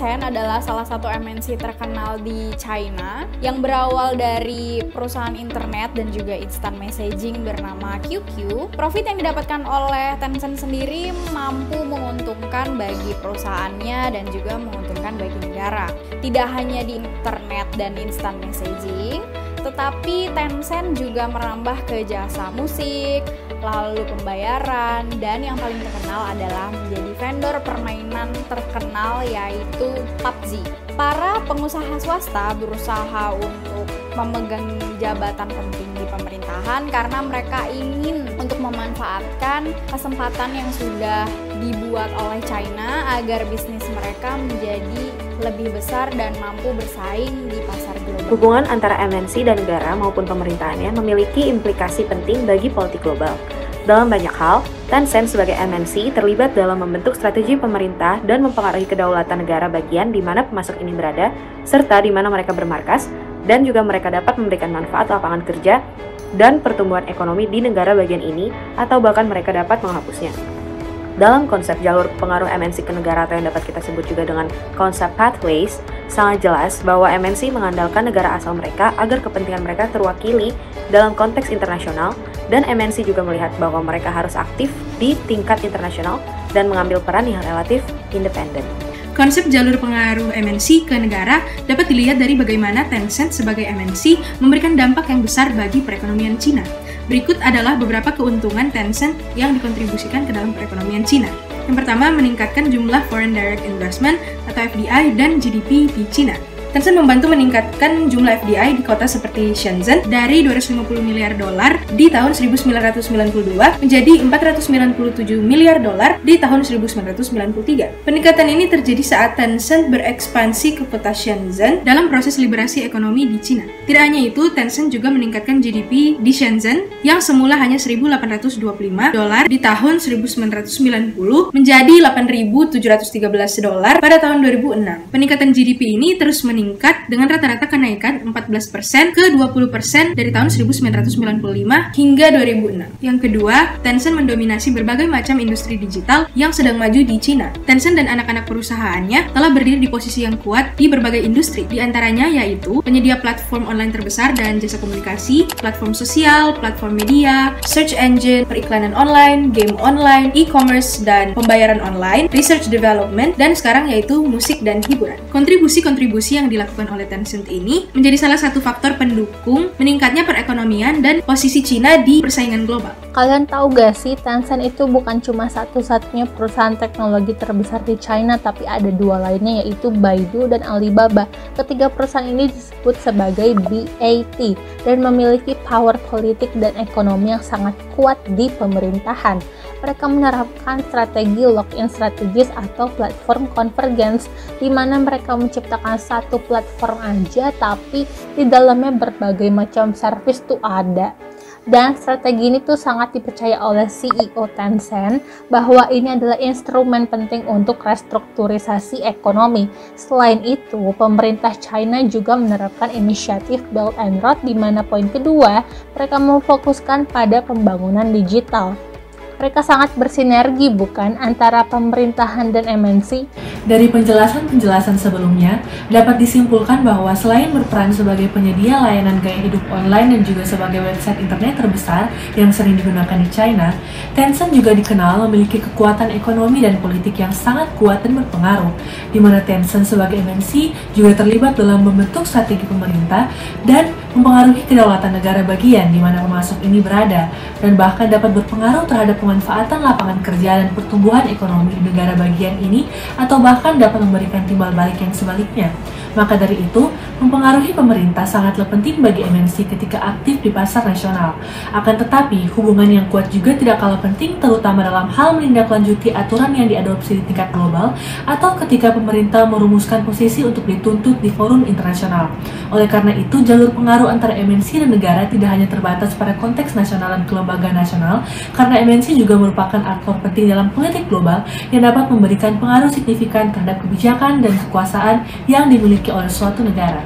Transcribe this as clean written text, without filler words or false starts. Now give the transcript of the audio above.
Tencent adalah salah satu MNC terkenal di China yang berawal dari perusahaan internet dan juga instant messaging bernama QQ. Profit yang didapatkan oleh Tencent sendiri mampu menguntungkan bagi perusahaannya dan juga menguntungkan bagi negara. Tidak hanya di internet dan instant messaging, tetapi Tencent juga merambah ke jasa musik, lalu pembayaran, dan yang paling terkenal adalah menjadi vendor permainan terkenal yaitu PUBG. Para pengusaha swasta berusaha untuk memegang jabatan penting di pemerintahan karena mereka ingin untuk memanfaatkan kesempatan yang sudah dibuat oleh China agar bisnis mereka menjadi lebih besar dan mampu bersaing di pasar global. Hubungan antara MNC dan negara maupun pemerintahannya memiliki implikasi penting bagi politik global. Dalam banyak hal, Tencent sebagai MNC terlibat dalam membentuk strategi pemerintah dan mempengaruhi kedaulatan negara bagian di mana pemasok ini berada, serta di mana mereka bermarkas, dan juga mereka dapat memberikan manfaat lapangan kerja dan pertumbuhan ekonomi di negara bagian ini, atau bahkan mereka dapat menghapusnya. Dalam konsep jalur pengaruh MNC ke negara atau yang dapat kita sebut juga dengan konsep pathways, sangat jelas bahwa MNC mengandalkan negara asal mereka agar kepentingan mereka terwakili dalam konteks internasional, dan MNC juga melihat bahwa mereka harus aktif di tingkat internasional dan mengambil peran yang relatif independen. Konsep jalur pengaruh MNC ke negara dapat dilihat dari bagaimana Tencent sebagai MNC memberikan dampak yang besar bagi perekonomian Cina. Berikut adalah beberapa keuntungan Tencent yang dikontribusikan ke dalam perekonomian Cina. Yang pertama, meningkatkan jumlah Foreign Direct Investment atau FDI dan GDP di Cina. Tencent membantu meningkatkan jumlah FDI di kota seperti Shenzhen dari 250 miliar dolar di tahun 1992 menjadi 497 miliar dolar di tahun 1993. Peningkatan ini terjadi saat Tencent berekspansi ke kota Shenzhen dalam proses liberasi ekonomi di Cina. Tidak hanya itu, Tencent juga meningkatkan GDP di Shenzhen yang semula hanya 1.825 dolar di tahun 1990 menjadi 8.713 dolar pada tahun 2006. Peningkatan GDP ini terus meningkat dengan rata-rata kenaikan 14% ke 20% dari tahun 1995 hingga 2006. Yang kedua, Tencent mendominasi berbagai macam industri digital yang sedang maju di Cina. Tencent dan anak-anak perusahaannya telah berdiri di posisi yang kuat di berbagai industri, di antaranya yaitu penyedia platform online terbesar dan jasa komunikasi, platform sosial, platform media, search engine, periklanan online, game online, e-commerce dan pembayaran online, research development, dan sekarang yaitu musik dan hiburan. Kontribusi-kontribusi yang dilakukan oleh Tencent ini menjadi salah satu faktor pendukung meningkatnya perekonomian dan posisi Cina di persaingan global. Kalian tahu gak sih, Tencent itu bukan cuma satu-satunya perusahaan teknologi terbesar di China, tapi ada dua lainnya yaitu Baidu dan Alibaba. Ketiga perusahaan ini disebut sebagai BAT dan memiliki power politik dan ekonomi yang sangat kuat di pemerintahan. Mereka menerapkan strategi lock-in strategis atau platform convergence, di mana mereka menciptakan satu platform aja tapi di dalamnya berbagai macam service tuh ada. Dan strategi ini tuh sangat dipercaya oleh CEO Tencent bahwa ini adalah instrumen penting untuk restrukturisasi ekonomi. Selain itu, pemerintah China juga menerapkan inisiatif Belt and Road, di mana poin kedua, mereka memfokuskan pada pembangunan digital. Mereka sangat bersinergi, bukan, antara pemerintahan dan MNC? Dari penjelasan-penjelasan sebelumnya, dapat disimpulkan bahwa selain berperan sebagai penyedia layanan gaya hidup online dan juga sebagai website internet terbesar yang sering digunakan di China, Tencent juga dikenal memiliki kekuatan ekonomi dan politik yang sangat kuat dan berpengaruh, di mana Tencent sebagai MNC juga terlibat dalam membentuk strategi pemerintah dan mempengaruhi kedaulatan negara bagian di mana pemasok ini berada, dan bahkan dapat berpengaruh terhadap pemanfaatan lapangan kerja dan pertumbuhan ekonomi di negara bagian ini, atau bahkan dapat memberikan timbal balik yang sebaliknya. Maka dari itu, mempengaruhi pemerintah sangatlah penting bagi MNC ketika aktif di pasar nasional. Akan tetapi, hubungan yang kuat juga tidak kalah penting, terutama dalam hal menindaklanjuti aturan yang diadopsi di tingkat global, atau ketika pemerintah merumuskan posisi untuk dituntut di forum internasional. Oleh karena itu, jalur pengaruh antara MNC dan negara tidak hanya terbatas pada konteks nasional dan kelembagaan nasional, karena MNC juga merupakan aktor penting dalam politik global yang dapat memberikan pengaruh signifikan terhadap kebijakan dan kekuasaan yang dimiliki oleh suatu negara.